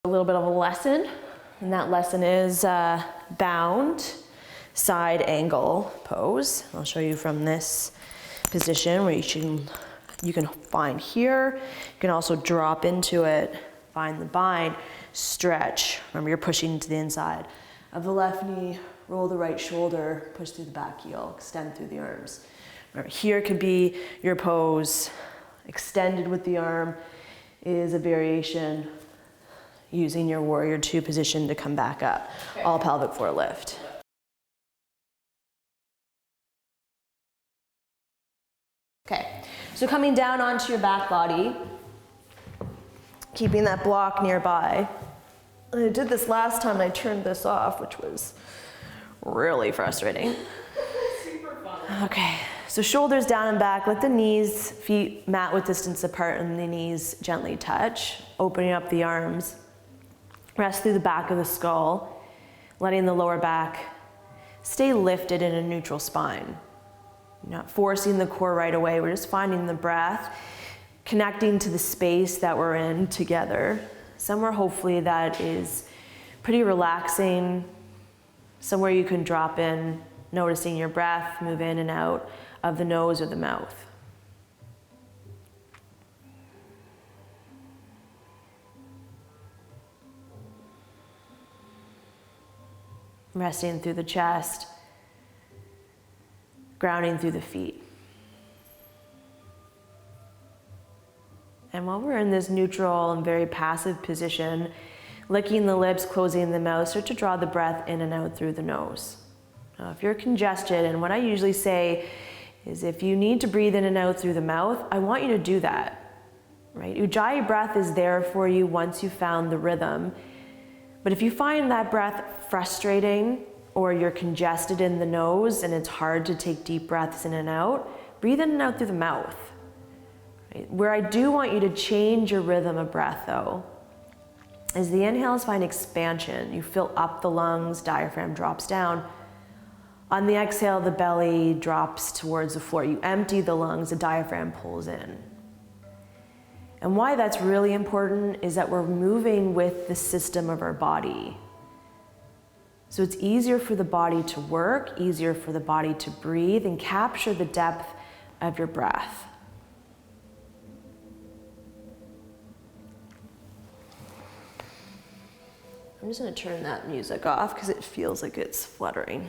A little bit of a lesson, and that lesson is bound side angle pose. I'll show you from this position where you can find here. You can also drop into it, find the bind, stretch. Remember, you're pushing to the inside of the left knee, roll the right shoulder, push through the back heel, extend through the arms. Remember, here could be your pose. Extended with the arm is a variation using your warrior two position to come back up. Okay. All pelvic floor lift. Okay, so coming down onto your back body, keeping that block nearby. I did this last time and I turned this off, which was really frustrating. Super fun. Okay, so shoulders down and back, let the knees, feet mat width distance apart and the knees gently touch, opening up the arms. Rest through the back of the skull, letting the lower back stay lifted in a neutral spine. You're not forcing the core right away, we're just finding the breath, connecting to the space that we're in together. Somewhere hopefully that is pretty relaxing, somewhere you can drop in, noticing your breath move in and out of the nose or the mouth. Resting through the chest, grounding through the feet. And while we're in this neutral and very passive position, licking the lips, closing the mouth, start to draw the breath in and out through the nose. Now, if you're congested, and what I usually say is if you need to breathe in and out through the mouth, I want you to do that, right? Ujjayi breath is there for you once you've found the rhythm. But if you find that breath frustrating or you're congested in the nose and it's hard to take deep breaths in and out, breathe in and out through the mouth. Right? Where I do want you to change your rhythm of breath though, is the inhales find expansion. You fill up the lungs, diaphragm drops down. On the exhale, the belly drops towards the floor. You empty the lungs, the diaphragm pulls in. And why that's really important is that we're moving with the system of our body. So it's easier for the body to work, easier for the body to breathe and capture the depth of your breath. I'm just going to turn that music off because it feels like it's fluttering.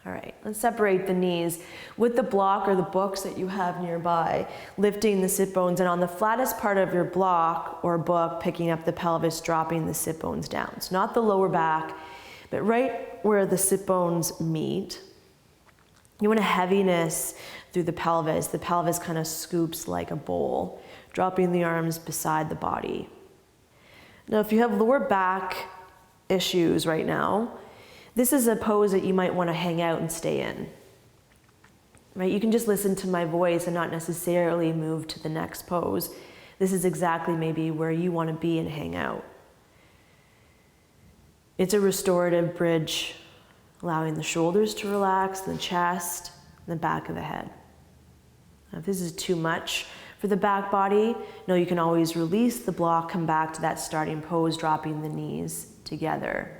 All right, let's separate the knees with the block or the books that you have nearby, lifting the sit bones, and on the flattest part of your block or book, picking up the pelvis, dropping the sit bones down. So not the lower back, but right where the sit bones meet. You want a heaviness through the pelvis. The pelvis kind of scoops like a bowl, dropping the arms beside the body. Now, if you have lower back issues right now, this is a pose that you might want to hang out and stay in. Right? You can just listen to my voice and not necessarily move to the next pose. This is exactly maybe where you want to be and hang out. It's a restorative bridge, allowing the shoulders to relax, the chest, and the back of the head. Now, if this is too much for the back body, no, you can always release the block, come back to that starting pose, dropping the knees together.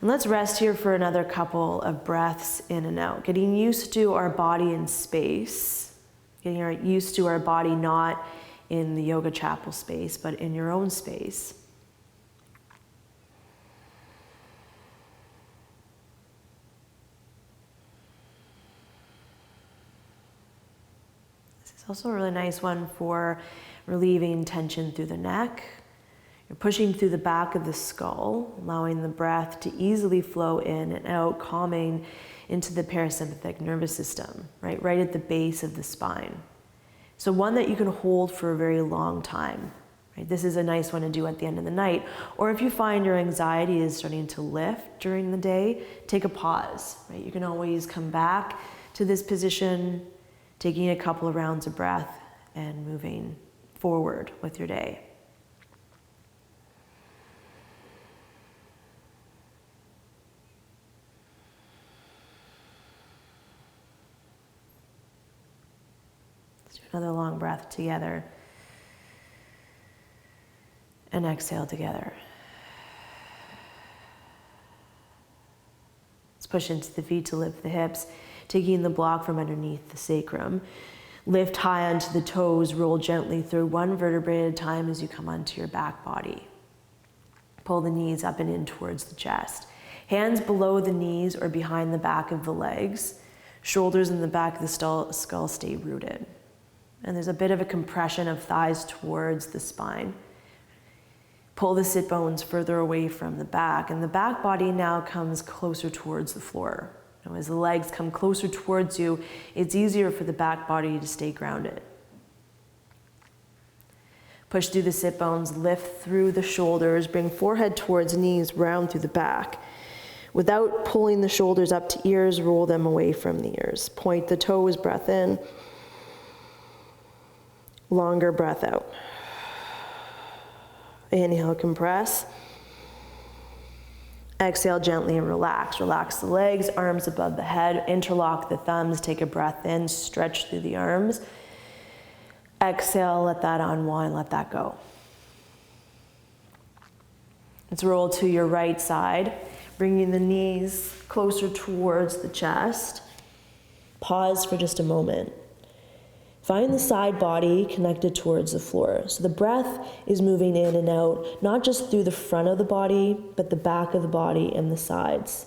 And let's rest here for another couple of breaths in and out, getting used to our body in space, getting used to our body not in the Yoga Chapel space, but in your own space. This is also a really nice one for relieving tension through the neck. You're pushing through the back of the skull, allowing the breath to easily flow in and out, calming into the parasympathetic nervous system, right at the base of the spine. So one that you can hold for a very long time. Right? This is a nice one to do at the end of the night. Or if you find your anxiety is starting to lift during the day, take a pause. Right? You can always come back to this position, taking a couple of rounds of breath and moving forward with your day. Let's do another long breath together. And exhale together. Let's push into the feet to lift the hips, taking the block from underneath the sacrum. Lift high onto the toes, roll gently through one vertebrae at a time as you come onto your back body. Pull the knees up and in towards the chest. Hands below the knees or behind the back of the legs. Shoulders in the back of the skull stay rooted. And there's a bit of a compression of thighs towards the spine. Pull the sit bones further away from the back, and the back body now comes closer towards the floor. Now, as the legs come closer towards you, it's easier for the back body to stay grounded. Push through the sit bones, lift through the shoulders, bring forehead towards knees, round through the back. Without pulling the shoulders up to ears, roll them away from the ears. Point the toes, breath in. Longer breath out. Inhale, compress. Exhale gently and relax. Relax the legs, arms above the head. Interlock the thumbs, take a breath in, stretch through the arms. Exhale, let that unwind, let that go. Let's roll to your right side, bringing the knees closer towards the chest. Pause for just a moment. Find the side body connected towards the floor. So the breath is moving in and out, not just through the front of the body, but the back of the body and the sides.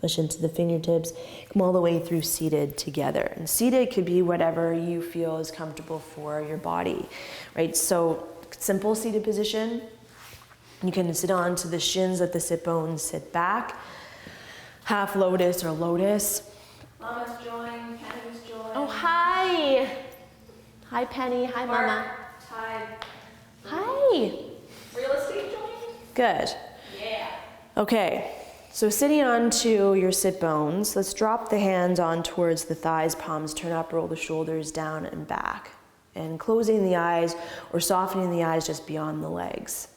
Push into the fingertips, come all the way through seated together. And seated could be whatever you feel is comfortable for your body, right? So simple seated position. You can sit on to the shins, let the sit bones sit back. Half lotus or lotus. Mama's joined, Penny's joined. Oh, hi. Hi, Penny. Hi, Mama. Hi. Hi. Real estate joined? Good. Yeah. Okay, so sitting onto your sit bones, let's drop the hands on towards the thighs, palms turn up, roll the shoulders down and back. And closing the eyes or softening the eyes just beyond the legs.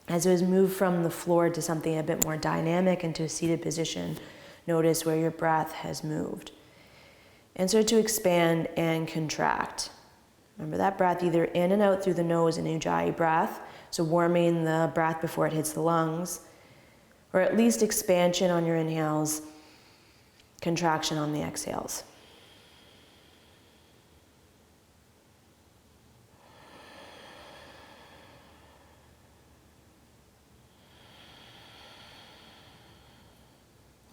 As it was moved from the floor to something a bit more dynamic into a seated position, notice where your breath has moved. And start to expand and contract. Remember that breath either in and out through the nose, an ujjayi breath, so warming the breath before it hits the lungs, or at least expansion on your inhales, contraction on the exhales.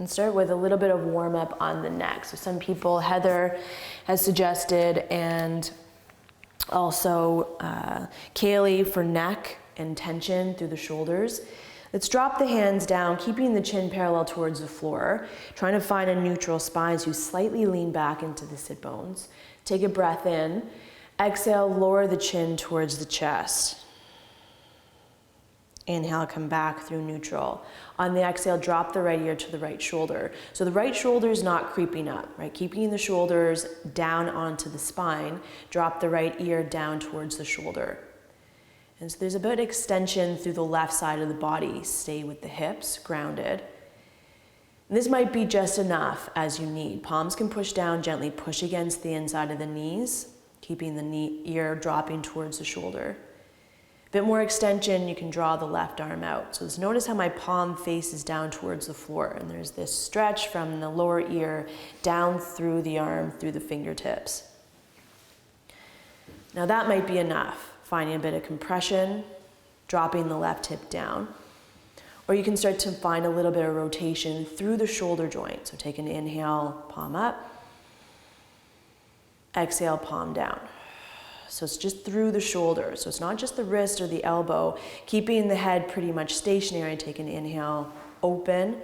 And start with a little bit of warm up on the neck. So some people, Heather has suggested, and also Kaylee for neck and tension through the shoulders. Let's drop the hands down, keeping the chin parallel towards the floor, trying to find a neutral spine so you slightly lean back into the sit bones. Take a breath in. Exhale, lower the chin towards the chest. Inhale, come back through neutral. On the exhale, drop the right ear to the right shoulder. So the right shoulder is not creeping up, right? Keeping the shoulders down onto the spine, drop the right ear down towards the shoulder. And so there's a bit of extension through the left side of the body. Stay with the hips, grounded. And this might be just enough as you need. Palms can push down, gently push against the inside of the knees, keeping the ear dropping towards the shoulder. Bit more extension, you can draw the left arm out. So just notice how my palm faces down towards the floor, and there's this stretch from the lower ear down through the arm, through the fingertips. Now that might be enough, finding a bit of compression, dropping the left hip down. Or you can start to find a little bit of rotation through the shoulder joint. So take an inhale, palm up. Exhale, palm down. So it's just through the shoulder. So it's not just the wrist or the elbow. Keeping the head pretty much stationary. Take an inhale, open.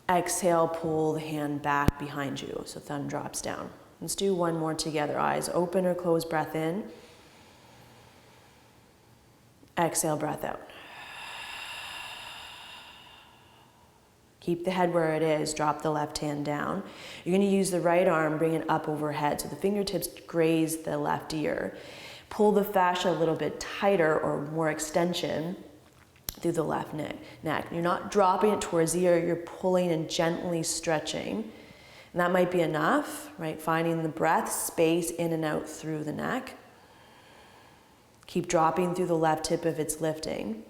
Exhale, pull the hand back behind you. So thumb drops down. Let's do one more together. Eyes open or closed, breath in. Exhale, breath out. Keep the head where it is, drop the left hand down. You're going to use the right arm, bring it up overhead so the fingertips graze the left ear. Pull the fascia a little bit tighter or more extension. through the left neck. You're not dropping it towards the ear, you're pulling and gently stretching. And that might be enough, right? Finding the breath, space in and out through the neck. Keep dropping through the left hip if it's lifting.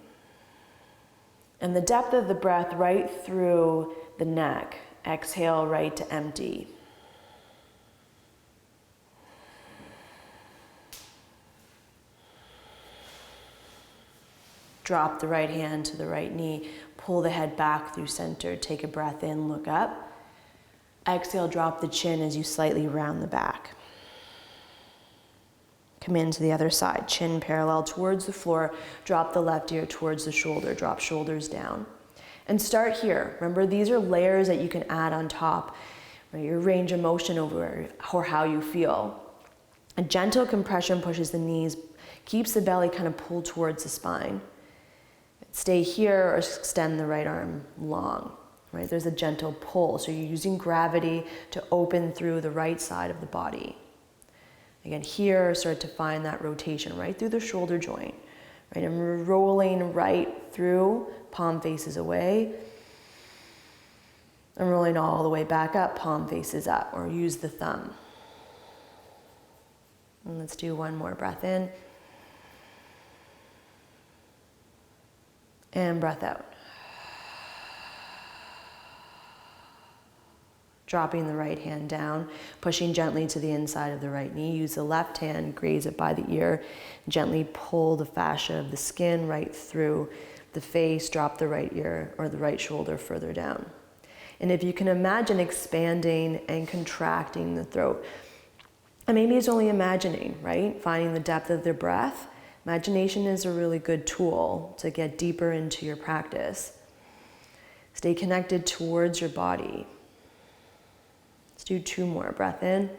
And the depth of the breath right through the neck. Exhale right to empty. Drop the right hand to the right knee. Pull the head back through center. Take a breath in, look up. Exhale, drop the chin as you slightly round the back. Come into the other side. Chin parallel towards the floor. Drop the left ear towards the shoulder. Drop shoulders down. And start here. Remember, these are layers that you can add on top. Right? Your range of motion over or how you feel. A gentle compression pushes the knees, keeps the belly kind of pulled towards the spine. Stay here or extend the right arm long. Right? There's a gentle pull. So you're using gravity to open through the right side of the body. Again, here, start to find that rotation right through the shoulder joint. Right? I'm rolling right through, palm faces away. I'm rolling all the way back up, palm faces up, or use the thumb. And let's do one more breath in. And breath out. Dropping the right hand down, pushing gently to the inside of the right knee. Use the left hand, graze it by the ear. Gently pull the fascia of the skin right through the face. Drop the right ear or the right shoulder further down. And if you can imagine expanding and contracting the throat, and maybe it's only imagining, right? Finding the depth of their breath. Imagination is a really good tool to get deeper into your practice. Stay connected towards your body. Let's do two more. Breath in.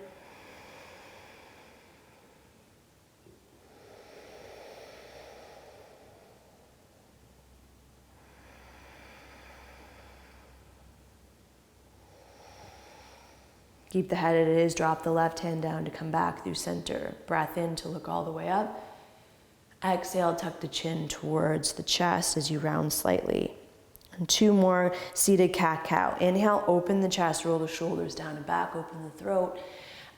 Keep the head as it is. Drop the left hand down to come back through center. Breath in to look all the way up. Exhale, tuck the chin towards the chest as you round slightly. And two more, seated cat-cow. Inhale, open the chest, roll the shoulders down and back, open the throat.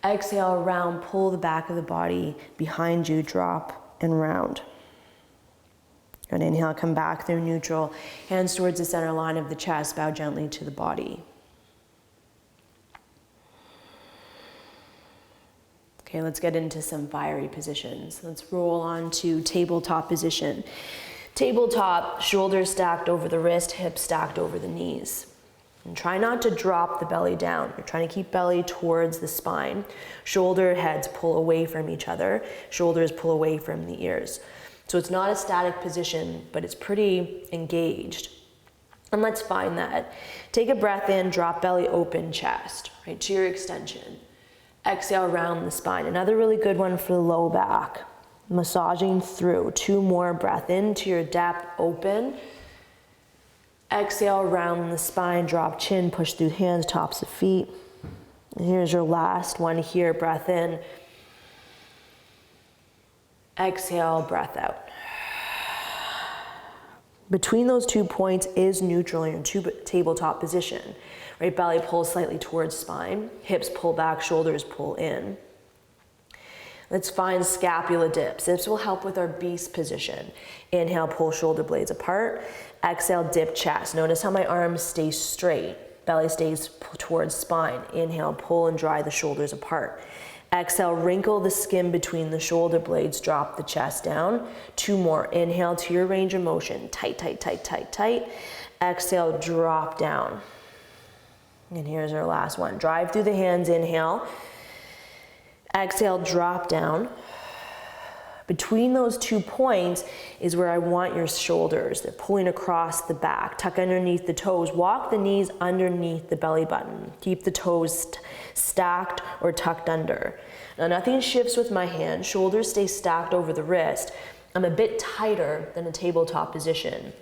Exhale, round, pull the back of the body behind you, drop and round. And inhale, come back through neutral. Hands towards the center line of the chest, bow gently to the body. Okay, let's get into some fiery positions. Let's roll on to tabletop position. Tabletop, shoulders stacked over the wrist, hips stacked over the knees. And try not to drop the belly down. You're trying to keep belly towards the spine. Shoulder heads pull away from each other. Shoulders pull away from the ears. So it's not a static position, but it's pretty engaged. And let's find that. Take a breath in, drop belly, open chest, right, to your extension. Exhale, round the spine. Another really good one for the low back. Massaging through. Two more. Breath into your depth, open. Exhale, round the spine, drop chin, push through hands, tops of feet. And here's your last one here. Breath in. Exhale, breath out. Between those 2 points is neutral in your tabletop position. Right, belly pulls slightly towards spine, hips pull back, shoulders pull in. Let's find scapula dips. This will help with our beast position. Inhale, pull shoulder blades apart. Exhale, dip chest. Notice how my arms stay straight. Belly stays towards spine. Inhale, pull and dry the shoulders apart. Exhale, wrinkle the skin between the shoulder blades, drop the chest down. Two more. Inhale to your range of motion. Tight, tight, tight, tight, tight. Exhale, drop down. And here's our last one. Drive through the hands, inhale. Exhale, drop down. Between those 2 points is where I want your shoulders. They're pulling across the back. Tuck underneath the toes. Walk the knees underneath the belly button. Keep the toes stacked or tucked under. Now nothing shifts with my hand. Shoulders stay stacked over the wrist. I'm a bit tighter than a tabletop position.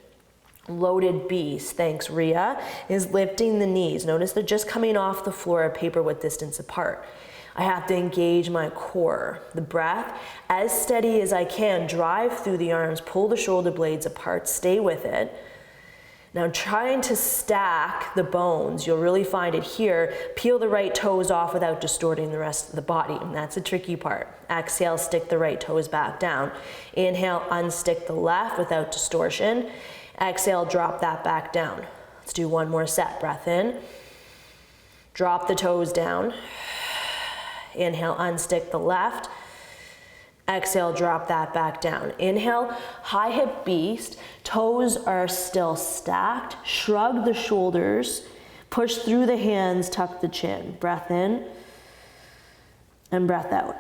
Loaded beast, thanks Rhea, is lifting the knees. Notice they're just coming off the floor of paper width distance apart. I have to engage my core. The breath, as steady as I can, drive through the arms, pull the shoulder blades apart, stay with it. Now trying to stack the bones, you'll really find it here. Peel the right toes off without distorting the rest of the body, and that's a tricky part. Exhale, stick the right toes back down. Inhale, unstick the left without distortion. Exhale, drop that back down. Let's do one more set. Breath in. Drop the toes down. Inhale, unstick the left. Exhale, drop that back down. Inhale, high hip beast. Toes are still stacked. Shrug the shoulders. Push through the hands, tuck the chin. Breath in and breath out.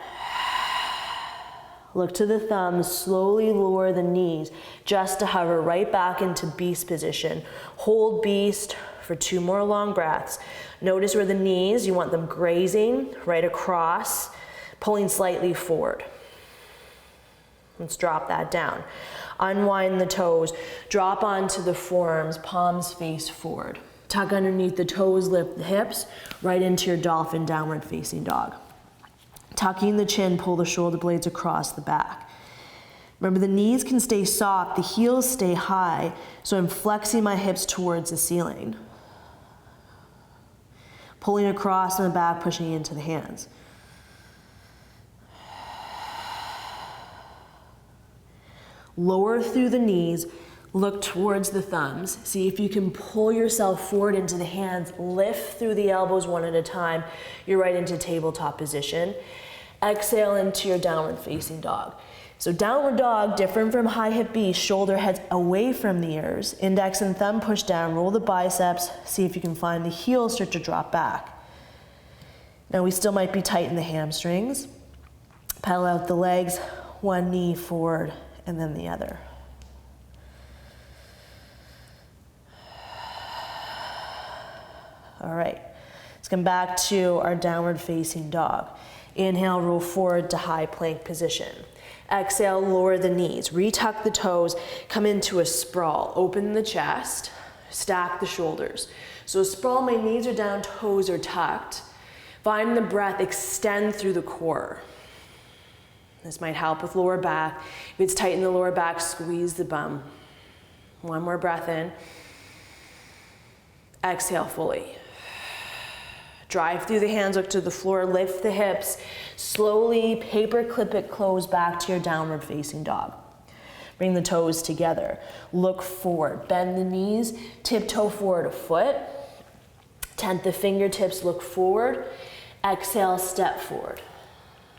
Look to the thumbs, slowly lower the knees just to hover right back into beast position. Hold beast for 2 more long breaths. Notice where the knees, you want them grazing right across, pulling slightly forward. Let's drop that down. Unwind the toes, drop onto the forearms, palms face forward. Tuck underneath the toes, lift the hips, right into your dolphin downward facing dog. Tucking the chin, pull the shoulder blades across the back. Remember, the knees can stay soft, the heels stay high, so I'm flexing my hips towards the ceiling. Pulling across in the back, pushing into the hands. Lower through the knees, look towards the thumbs. See if you can pull yourself forward into the hands, lift through the elbows one at a time. You're right into tabletop position. Exhale into your downward facing dog. So downward dog, different from high hip beast, shoulder heads away from the ears, index and thumb push down, roll the biceps, see if you can find the heels start to drop back. Now we still might be tight in the hamstrings. Pedal out the legs, one knee forward and then the other. All right, let's come back to our downward facing dog. Inhale, roll forward to high plank position. Exhale, lower the knees, retuck the toes, come into a sprawl. Open the chest, stack the shoulders. So sprawl, my knees are down, toes are tucked. Find the breath, extend through the core. This might help with lower back. If it's tight in the lower back, squeeze the bum. One more breath in. Exhale fully. Drive through the hands, look to the floor, lift the hips. Slowly paper clip it close back to your downward facing dog. Bring the toes together. Look forward, bend the knees, tiptoe forward a foot. Tent the fingertips, look forward. Exhale, step forward.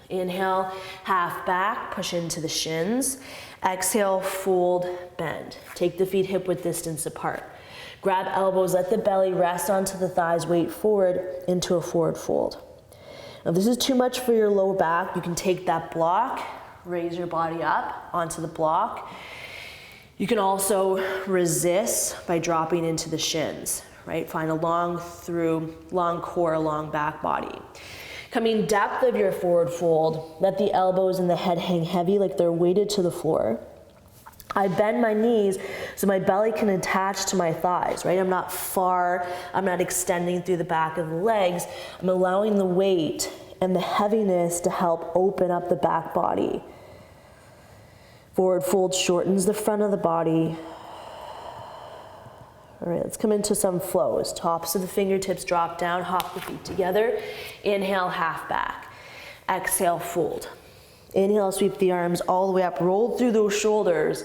Inhale, half back, push into the shins. Exhale, fold, bend. Take the feet hip width distance apart. Grab elbows, let the belly rest onto the thighs, weight forward into a forward fold. Now if this is too much for your low back, you can take that block, raise your body up onto the block. You can also resist by dropping into the shins, right? Find a long core, long back body. Coming depth of your forward fold, let the elbows and the head hang heavy like they're weighted to the floor. I bend my knees so my belly can attach to my thighs, right? I'm not far, I'm not extending through the back of the legs. I'm allowing the weight and the heaviness to help open up the back body. Forward fold shortens the front of the body. All right, let's come into some flows. Tops of the fingertips drop down, hop the feet together. Inhale, half back. Exhale, fold. Inhale, sweep the arms all the way up, roll through those shoulders.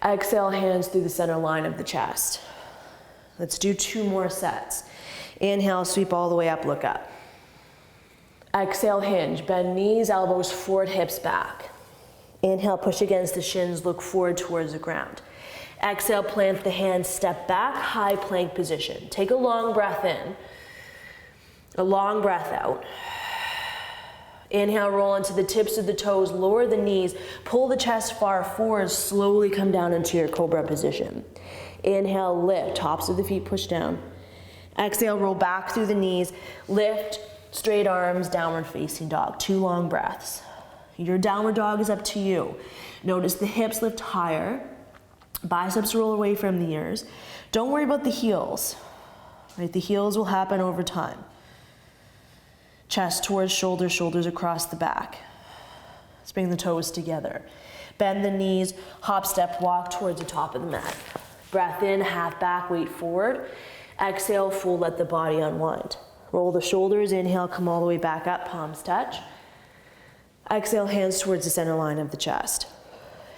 Exhale, hands through the center line of the chest. Let's do 2 more sets. Inhale, sweep all the way up, look up. Exhale, hinge, bend knees, elbows forward, hips back. Inhale, push against the shins, look forward towards the ground. Exhale, plant the hands, step back, high plank position. Take a long breath in, a long breath out. Inhale, roll into the tips of the toes, lower the knees, pull the chest far forward, slowly come down into your cobra position. Inhale, lift, tops of the feet push down. Exhale, roll back through the knees, lift, straight arms, downward facing dog. 2 long breaths. Your downward dog is up to you. Notice the hips lift higher, biceps roll away from the ears. Don't worry about the heels, right? The heels will happen over time. Chest towards shoulders, shoulders across the back. Let's bring the toes together. Bend the knees, hop, step, walk towards the top of the mat. Breath in, half back, weight forward. Exhale, fold, let the body unwind. Roll the shoulders, inhale, come all the way back up, palms touch. Exhale, hands towards the center line of the chest.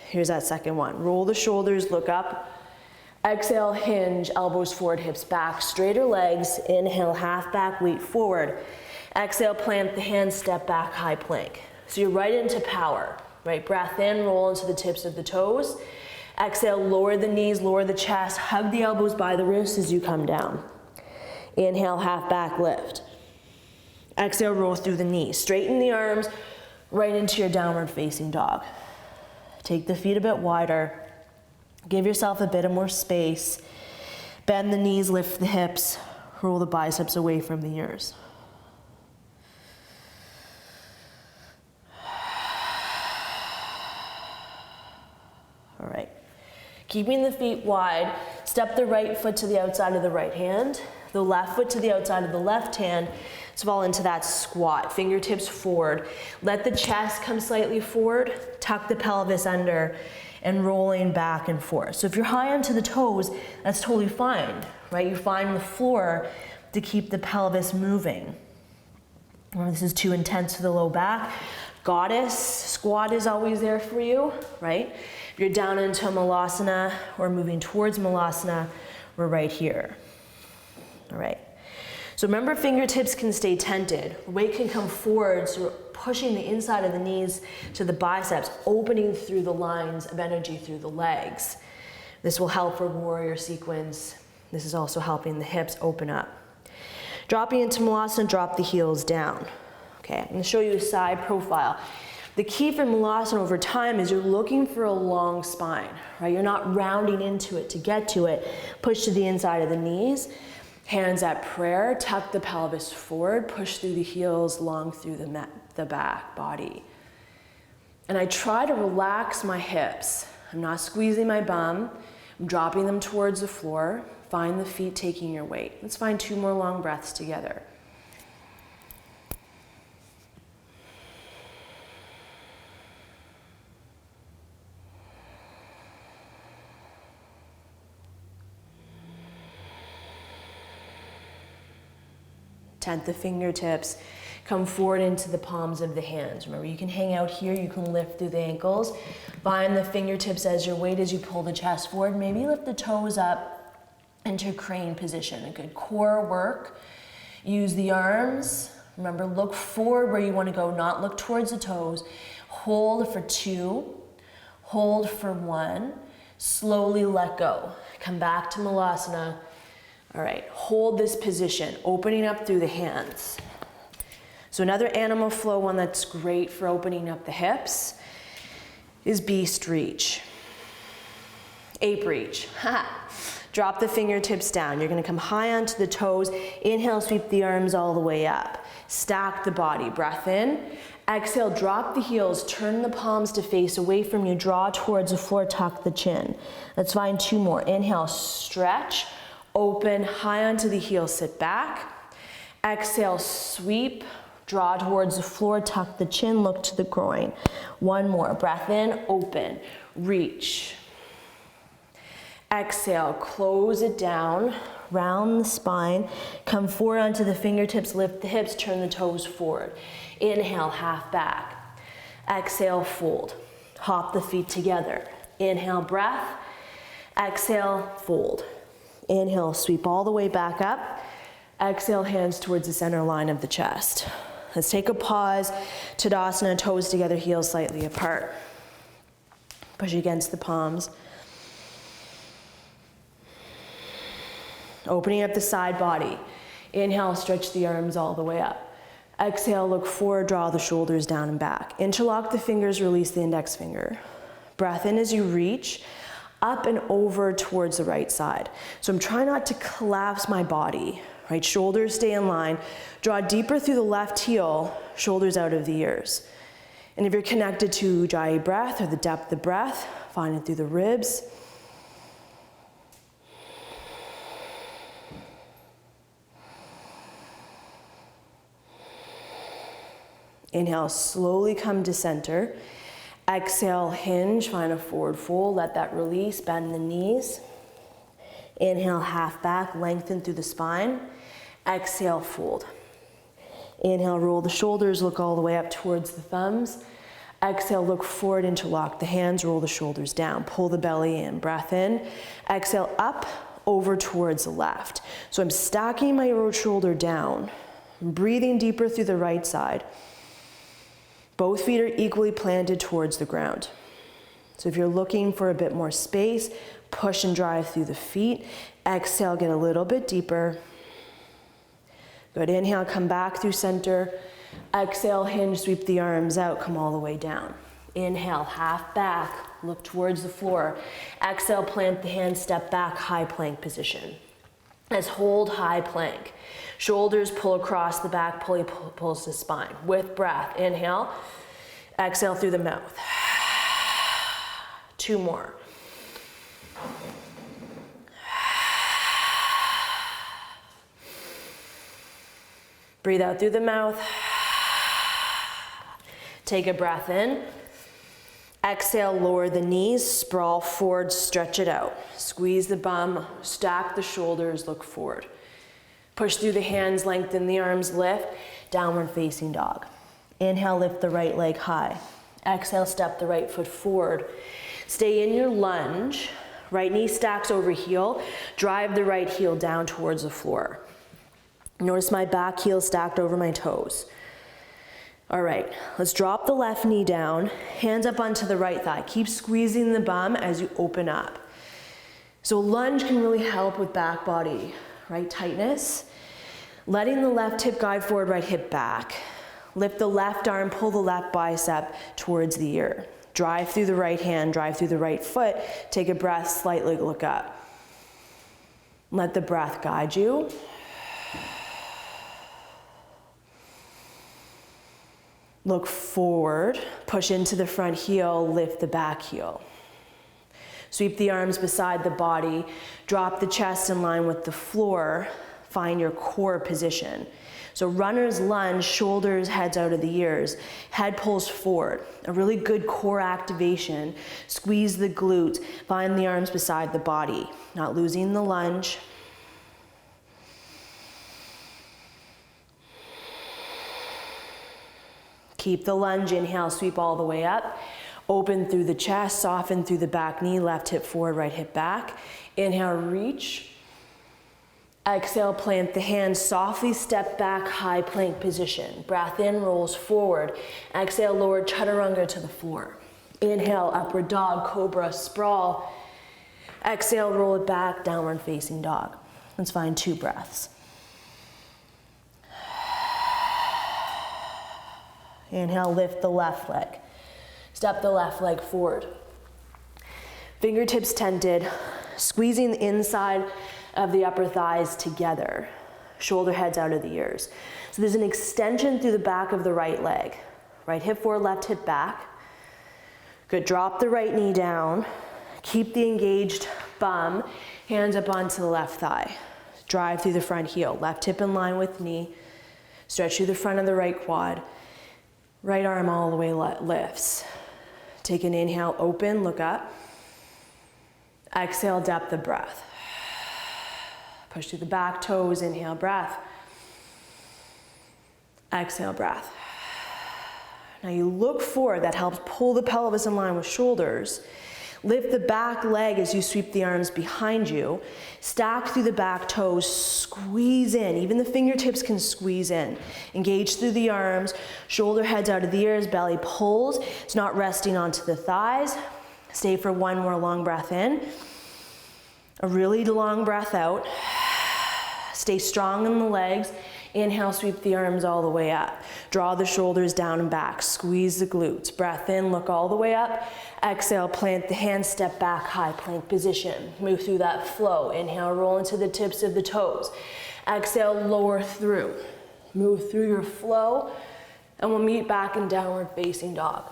Here's that second one. Roll the shoulders, look up. Exhale, hinge, elbows forward, hips back, straighter legs. Inhale, half back, weight forward. Exhale, plant the hands, step back, high plank. So you're right into power, right? Breath in, roll into the tips of the toes. Exhale, lower the knees, lower the chest, hug the elbows by the wrists as you come down. Inhale, half back, lift. Exhale, roll through the knees. Straighten the arms right into your downward facing dog. Take the feet a bit wider. Give yourself a bit of more space. Bend the knees, lift the hips, roll the biceps away from the ears. All right. Keeping the feet wide, step the right foot to the outside of the right hand, the left foot to the outside of the left hand. Let's fall into that squat, fingertips forward. Let the chest come slightly forward, tuck the pelvis under, and rolling back and forth. So if you're high onto the toes, that's totally fine, right? You find the floor to keep the pelvis moving. Or this is too intense for the low back. Goddess squat is always there for you, right? If you're down into malasana or moving towards malasana, we're right here. All right. So remember, fingertips can stay tented. Weight can come forward, so we're pushing the inside of the knees to the biceps, opening through the lines of energy through the legs. This will help for warrior sequence. This is also helping the hips open up. Dropping into malasana, drop the heels down. Okay, I'm going to show you a side profile. The key for malasana over time is you're looking for a long spine, right? You're not rounding into it to get to it. Push to the inside of the knees. Hands at prayer, tuck the pelvis forward, push through the heels, long through the back body. And I try to relax my hips. I'm not squeezing my bum. I'm dropping them towards the floor. Find the feet taking your weight. Let's find 2 more long breaths together. Tent the fingertips, come forward into the palms of the hands. Remember, you can hang out here, you can lift through the ankles. Find the fingertips as your weight as you pull the chest forward. Maybe lift the toes up into crane position, a good core work. Use the arms. Remember, look forward where you want to go, not look towards the toes. Hold for 2, hold for 1. Slowly let go. Come back to malasana. All right, hold this position, opening up through the hands. So another animal flow one that's great for opening up the hips is beast reach. Ape reach. Drop the fingertips down. You're gonna come high onto the toes. Inhale, sweep the arms all the way up. Stack the body, breath in. Exhale, drop the heels, turn the palms to face away from you, draw towards the floor, tuck the chin. Let's find 2 more. Inhale, stretch. Open, high onto the heels, sit back. Exhale, sweep, draw towards the floor, tuck the chin, look to the groin. 1 more, breath in, open, reach. Exhale, close it down, round the spine, come forward onto the fingertips, lift the hips, turn the toes forward. Inhale, half back. Exhale, fold. Hop the feet together. Inhale, breath. Exhale, fold. Inhale, sweep all the way back up. Exhale, hands towards the center line of the chest. Let's take a pause. Tadasana, toes together, heels slightly apart. Push against the palms. Opening up the side body. Inhale, stretch the arms all the way up. Exhale, look forward, draw the shoulders down and back. Interlock the fingers, release the index finger. Breath in as you reach. Up and over towards the right side. So I'm trying not to collapse my body, right? Shoulders stay in line. Draw deeper through the left heel, shoulders out of the ears. And if you're connected to Ujjayi breath or the depth of breath, find it through the ribs. Inhale, slowly come to center. Exhale, hinge, find a forward fold, let that release, bend the knees. Inhale, half back, lengthen through the spine. Exhale, fold. Inhale, roll the shoulders, look all the way up towards the thumbs. Exhale, look forward, interlock the hands, roll the shoulders down, pull the belly in, breath in. Exhale, up, over towards the left. So I'm stacking my right shoulder down, breathing deeper through the right side. Both feet are equally planted towards the ground. So if you're looking for a bit more space, push and drive through the feet. Exhale, get a little bit deeper. Good, inhale, come back through center. Exhale, hinge, sweep the arms out, come all the way down. Inhale, half back, look towards the floor. Exhale, plant the hands, step back, high plank position. Let's hold high plank. Shoulders pull across the back, pulls the spine. With breath, inhale, exhale through the mouth. 2 more. Breathe out through the mouth. Take a breath in. Exhale, lower the knees, sprawl forward, stretch it out. Squeeze the bum, stack the shoulders, look forward. Push through the hands, lengthen the arms, lift, downward facing dog. Inhale, lift the right leg high. Exhale, step the right foot forward. Stay in your lunge. Right knee stacks over heel. Drive the right heel down towards the floor. Notice my back heel stacked over my toes. All right, let's drop the left knee down, hands up onto the right thigh. Keep squeezing the bum as you open up. So lunge can really help with back body, right, tightness. Letting the left hip guide forward, right hip back. Lift the left arm, pull the left bicep towards the ear. Drive through the right hand, drive through the right foot. Take a breath, slightly look up. Let the breath guide you. Look forward, push into the front heel, lift the back heel. Sweep the arms beside the body, drop the chest in line with the floor, find your core position. So runner's lunge, shoulders, heads out of the ears, head pulls forward. A really good core activation. Squeeze the glutes, find the arms beside the body, not losing the lunge. Keep the lunge, inhale, sweep all the way up. Open through the chest, soften through the back knee, left hip forward, right hip back. Inhale, reach. Exhale, plant the hands, softly step back, high plank position. Breath in, rolls forward. Exhale, lower chaturanga to the floor. Inhale, upward dog, cobra, sprawl. Exhale, roll it back, downward facing dog. Let's find 2 breaths. Inhale, lift the left leg. Step the left leg forward. Fingertips tented, squeezing the inside of the upper thighs together. Shoulder heads out of the ears. So there's an extension through the back of the right leg. Right hip forward, left hip back. Good, drop the right knee down. Keep the engaged bum, hands up onto the left thigh. Drive through the front heel, left hip in line with knee. Stretch through the front of the right quad. Right arm all the way lifts. Take an inhale, open, look up. Exhale, depth of breath. Push through the back toes, inhale, breath. Exhale, breath. Now you look forward, that helps pull the pelvis in line with shoulders. Lift the back leg as you sweep the arms behind you. Stack through the back toes, squeeze in. Even the fingertips can squeeze in. Engage through the arms, shoulder heads out of the ears, belly pulls. It's not resting onto the thighs. Stay for 1 more long breath in. A really long breath out. Stay strong in the legs. Inhale, sweep the arms all the way up. Draw the shoulders down and back. Squeeze the glutes. Breath in, look all the way up. Exhale, plant the hands, step back, high plank position. Move through that flow. Inhale, roll into the tips of the toes. Exhale, lower through. Move through your flow, and we'll meet back in downward facing dog.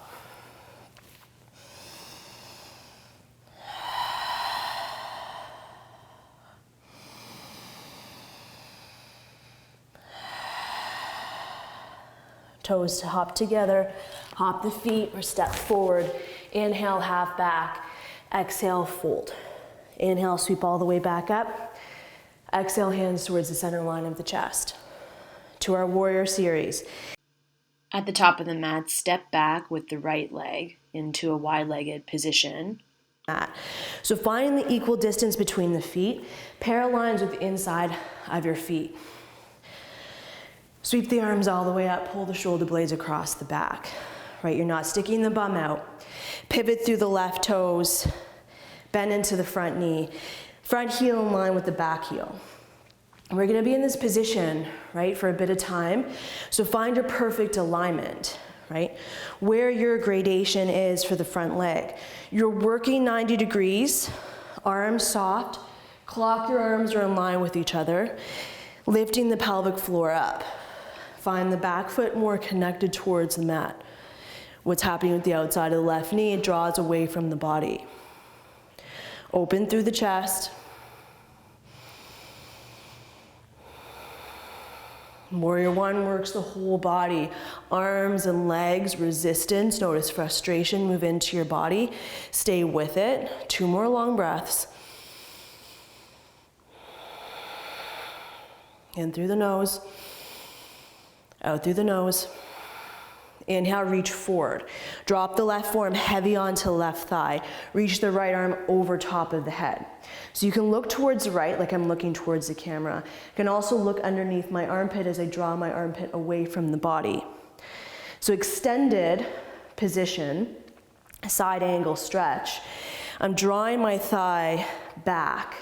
toes to hop together, hop the feet or step forward. Inhale, half back. Exhale, fold. Inhale, sweep all the way back up. Exhale, hands towards the center line of the chest. To our warrior series. At the top of the mat, step back with the right leg into a wide-legged position. So find the equal distance between the feet, parallel lines with the inside of your feet. Sweep the arms all the way up, pull the shoulder blades across the back, right? You're not sticking the bum out. Pivot through the left toes, bend into the front knee, front heel in line with the back heel. We're gonna be in this position, right, for a bit of time. So find your perfect alignment, right? Where your gradation is for the front leg. You're working 90 degrees, arms soft, clock your arms are in line with each other, lifting the pelvic floor up. Find the back foot more connected towards the mat. What's happening with the outside of the left knee, it draws away from the body. Open through the chest. Warrior one works the whole body. Arms and legs, resistance. Notice frustration move into your body. Stay with it. 2 more long breaths. In through the nose. Out through the nose. Inhale, reach forward. Drop the left forearm heavy onto the left thigh. Reach the right arm over top of the head. So you can look towards the right, like I'm looking towards the camera. I can also look underneath my armpit as I draw my armpit away from the body. So extended position, side angle stretch. I'm drawing my thigh back,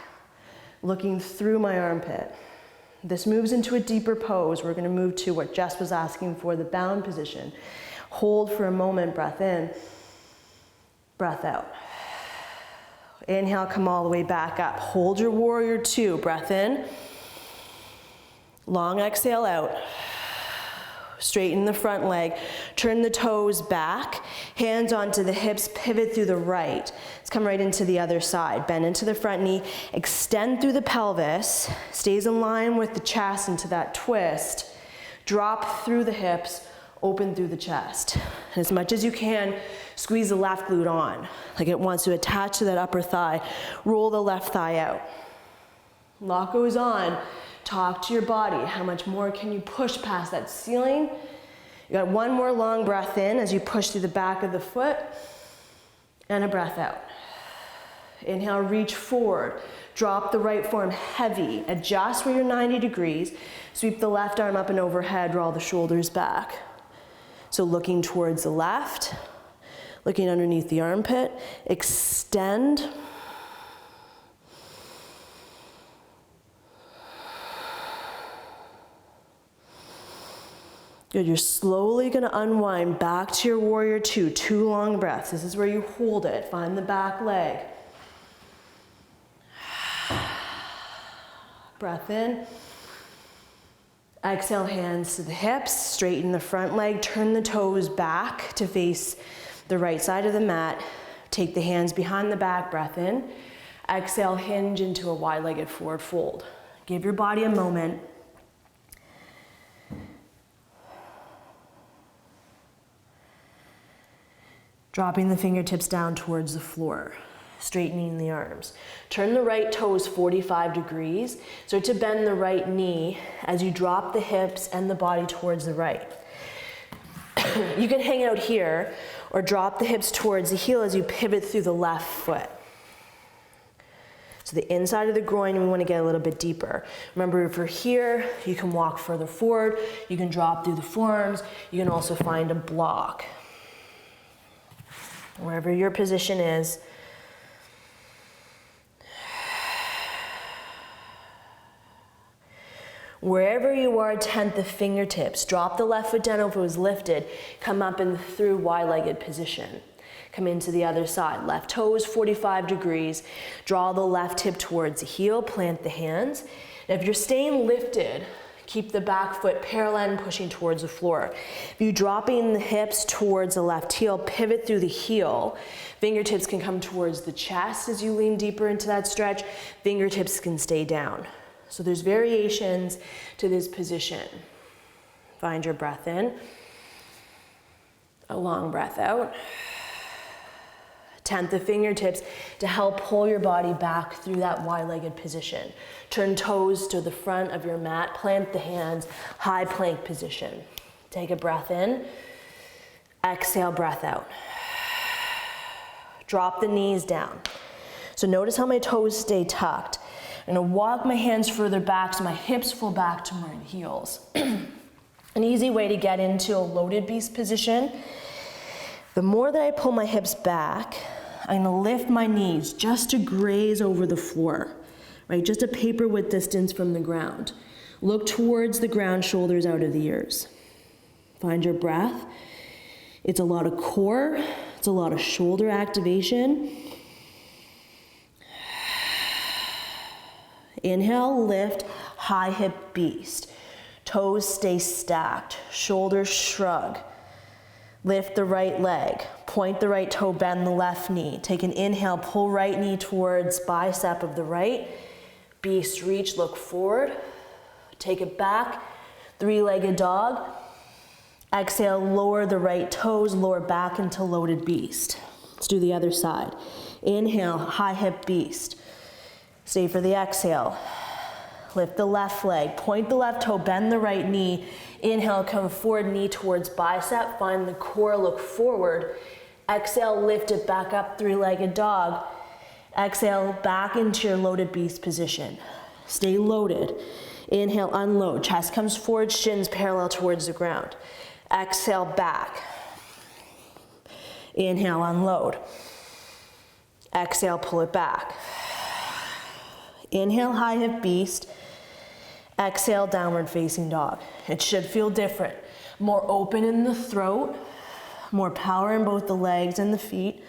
looking through my armpit. This moves into a deeper pose. We're gonna move to what Jess was asking for, the bound position. Hold for a moment, breath in, breath out. Inhale, come all the way back up. Hold your warrior two, breath in. Long exhale out. Straighten the front leg. Turn the toes back. Hands onto the hips, pivot through the right. Let's come right into the other side. Bend into the front knee. Extend through the pelvis. Stays in line with the chest into that twist. Drop through the hips. Open through the chest. And as much as you can, squeeze the left glute on. Like it wants to attach to that upper thigh. Roll the left thigh out. Lock goes on. Talk to your body. How much more can you push past that ceiling? You got 1 more long breath in as you push through the back of the foot. And a breath out. Inhale, reach forward. Drop the right forearm heavy. Adjust where you're 90 degrees. Sweep the left arm up and overhead. Draw the shoulders back. So looking towards the left. Looking underneath the armpit. Extend. Good, you're slowly gonna unwind back to your warrior two. 2 long breaths. This is where you hold it. Find the back leg. Breath in. Exhale, hands to the hips. Straighten the front leg. Turn the toes back to face the right side of the mat. Take the hands behind the back. Breath in. Exhale, hinge into a wide-legged forward fold. Give your body a moment. Dropping the fingertips down towards the floor, straightening the arms. Turn the right toes 45 degrees. Start to bend the right knee as you drop the hips and the body towards the right. You can hang out here or drop the hips towards the heel as you pivot through the left foot. So the inside of the groin, we want to get a little bit deeper. Remember, if you're here, you can walk further forward. You can drop through the forearms. You can also find a block. Wherever your position is. Wherever you are, tent the fingertips. Drop the left foot down if it was lifted. Come up and through wide-legged position. Come into the other side. Left toes 45 degrees. Draw the left hip towards the heel. Plant the hands. Now if you're staying lifted, keep the back foot parallel and pushing towards the floor. If you're dropping the hips towards the left heel, pivot through the heel. Fingertips can come towards the chest as you lean deeper into that stretch. Fingertips can stay down. So there's variations to this position. Find your breath in. A long breath out. Tent the fingertips to help pull your body back through that wide-legged position. Turn toes to the front of your mat, plant the hands, high plank position. Take a breath in, exhale, breath out. Drop the knees down. So notice how my toes stay tucked. I'm gonna walk my hands further back so my hips fall back to my heels. An easy way to get into a loaded beast position, the more that I pull my hips back, I'm gonna lift my knees just to graze over the floor, right? Just a paper width distance from the ground. Look towards the ground, shoulders out of the ears. Find your breath. It's a lot of core, it's a lot of shoulder activation. Inhale, lift, high hip beast. Toes stay stacked, shoulders shrug. Lift the right leg, point the right toe, bend the left knee. Take an inhale, pull right knee towards bicep of the right. Beast reach, look forward. Take it back, three-legged dog. Exhale, lower the right toes, lower back into loaded beast. Let's do the other side. Inhale, high hip beast. Stay for the exhale. Lift the left leg, point the left toe, bend the right knee. Inhale, come forward, knee towards bicep. Find the core, look forward. Exhale, lift it back up, three-legged dog. Exhale, back into your loaded beast position. Stay loaded. Inhale, unload. Chest comes forward, shins parallel towards the ground. Exhale, back. Inhale, unload. Exhale, pull it back. Inhale, high hip beast. Exhale, downward facing dog. It should feel different. More open in the throat, more power in both the legs and the feet.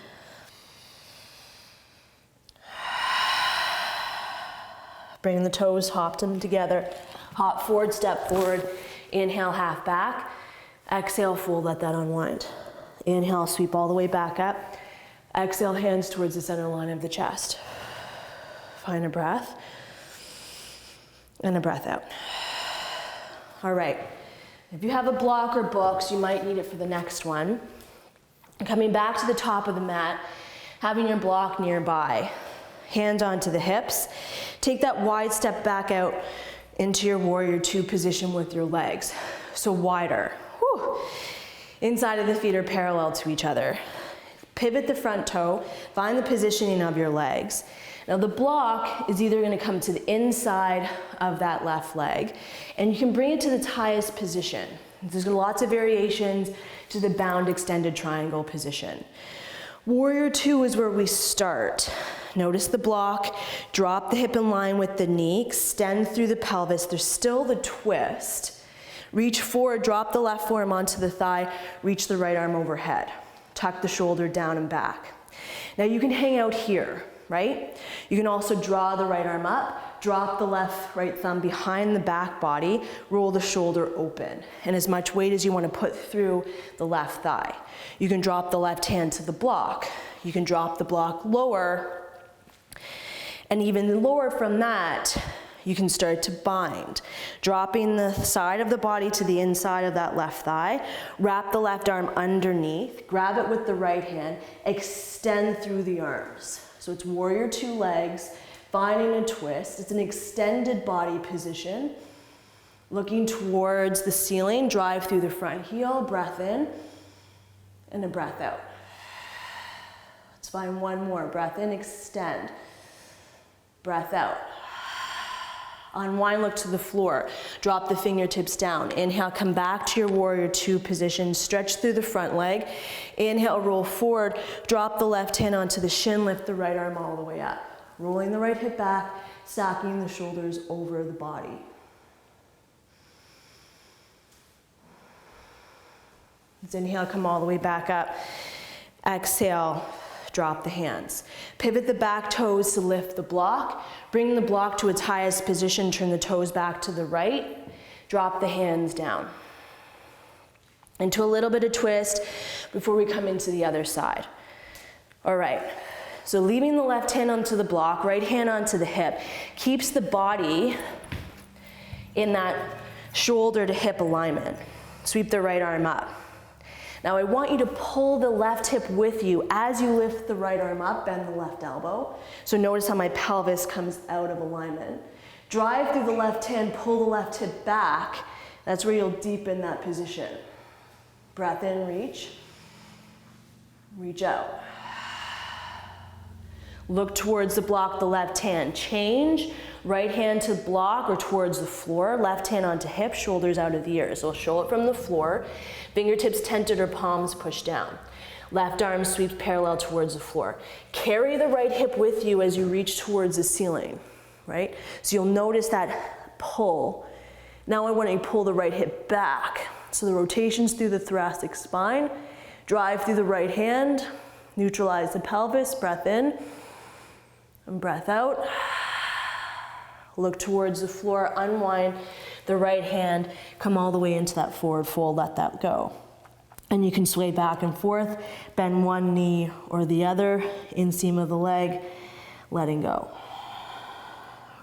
Bring the toes, hop them together. Hop forward, step forward. Inhale, half back. Exhale, fold, let that unwind. Inhale, sweep all the way back up. Exhale, hands towards the center line of the chest. Find a breath. And a breath out. All right, if you have a block or books, you might need it for the next one. Coming back to the top of the mat, having your block nearby. Hands onto the hips. Take that wide step back out into your warrior two position with your legs. So wider. Whew. Inside of the feet are parallel to each other. Pivot the front toe, find the positioning of your legs. Now the block is either gonna come to the inside of that left leg, and you can bring it to its highest position. There's lots of variations to the bound extended triangle position. Warrior two is where we start. Notice the block, drop the hip in line with the knee, extend through the pelvis. There's still the twist. Reach forward, drop the left forearm onto the thigh, reach the right arm overhead. Tuck the shoulder down and back. Now you can hang out here, right? You can also draw the right arm up, drop the left right thumb behind the back body, roll the shoulder open, and as much weight as you want to put through the left thigh. You can drop the left hand to the block. You can drop the block lower, and even lower from that, you can start to bind. Dropping the side of the body to the inside of that left thigh, wrap the left arm underneath, grab it with the right hand, extend through the arms. So it's warrior two legs, finding a twist. It's an extended body position. Looking towards the ceiling, drive through the front heel, breath in, and a breath out. Let's find one more. Breath in, extend. Breath out. Unwind, look to the floor. Drop the fingertips down. Inhale, come back to your warrior two position. Stretch through the front leg. Inhale, roll forward. Drop the left hand onto the shin. Lift the right arm all the way up. Rolling the right hip back, stacking the shoulders over the body. Let's inhale, come all the way back up. Exhale, drop the hands. Pivot the back toes to lift the block. Bring the block to its highest position, turn the toes back to the right. Drop the hands down. Into a little bit of twist before we come into the other side. All right, so leaving the left hand onto the block, right hand onto the hip, keeps the body in that shoulder to hip alignment. Sweep the right arm up. Now I want you to pull the left hip with you as you lift the right arm up, bend the left elbow. So notice how my pelvis comes out of alignment. Drive through the left hand, pull the left hip back. That's where you'll deepen that position. Breath in, reach. Reach out. Look towards the block, the left hand. Change, right hand to block or towards the floor, left hand onto hip, shoulders out of the ears. So show it from the floor, fingertips tented or palms pushed down. Left arm sweeps parallel towards the floor. Carry the right hip with you as you reach towards the ceiling, right? So you'll notice that pull. Now I want you to pull the right hip back. So the rotations through the thoracic spine, drive through the right hand, neutralize the pelvis, breath in, and breath out. Look towards the floor, unwind the right hand, come all the way into that forward fold, let that go. And you can sway back and forth, bend one knee or the other, inseam of the leg, letting go.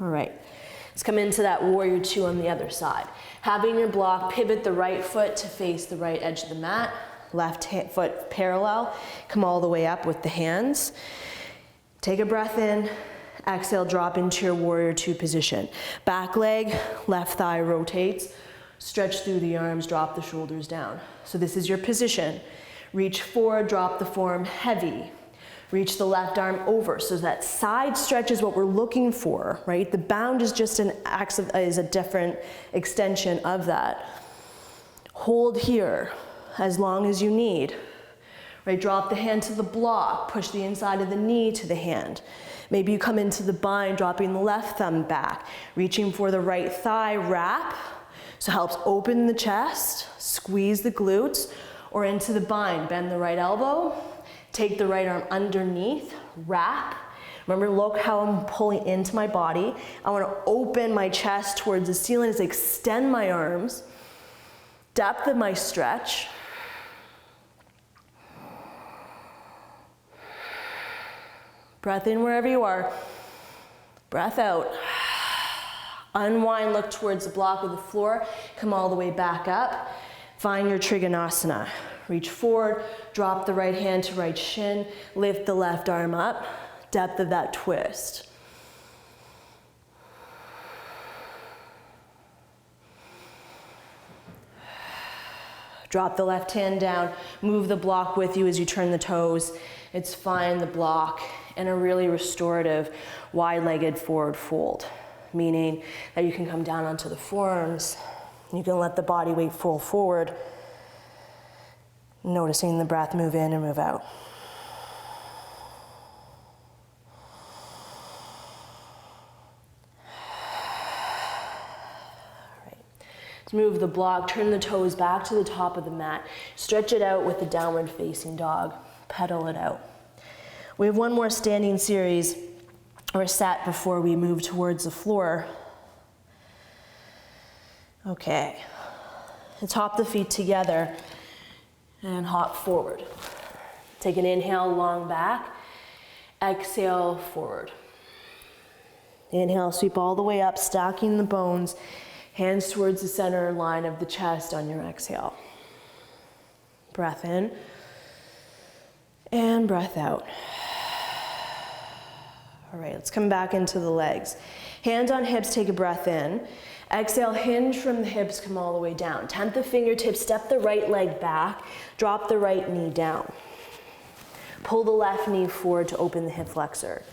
All right, let's come into that warrior two on the other side. Having your block, pivot the right foot to face the right edge of the mat, left foot parallel, come all the way up with the hands. Take a breath in, exhale, drop into your warrior two position. Back leg, left thigh rotates, stretch through the arms, drop the shoulders down. So this is your position. Reach forward, drop the forearm heavy. Reach the left arm over. So that side stretch is what we're looking for, right? The bound is just is a different extension of that. Hold here as long as you need. Right, drop the hand to the block, push the inside of the knee to the hand. Maybe you come into the bind, dropping the left thumb back, reaching for the right thigh wrap, so helps open the chest, squeeze the glutes, or into the bind, bend the right elbow, take the right arm underneath, wrap. Remember, look how I'm pulling into my body. I want to open my chest towards the ceiling as I extend my arms, depth of my stretch. Breath in wherever you are. Breath out. Unwind, look towards the block of the floor. Come all the way back up. Find your Trikonasana. Reach forward, drop the right hand to right shin, lift the left arm up. Depth of that twist. Drop the left hand down, move the block with you as you turn the toes. It's find the block and a really restorative wide-legged forward fold, meaning that you can come down onto the forearms. You can let the body weight fall forward, noticing the breath move in and move out. Move the block, turn the toes back to the top of the mat, stretch it out with the downward facing dog, pedal it out. We have one more standing series or set before we move towards the floor. Okay, let's hop the feet together and hop forward. Take an inhale, long back, exhale, forward. Inhale, sweep all the way up, stacking the bones. Hands towards the center line of the chest on your exhale. Breath in and breath out. All right, let's come back into the legs. Hands on hips, take a breath in. Exhale, hinge from the hips, come all the way down. Tent the fingertips, step the right leg back, drop the right knee down. Pull the left knee forward to open the hip flexor.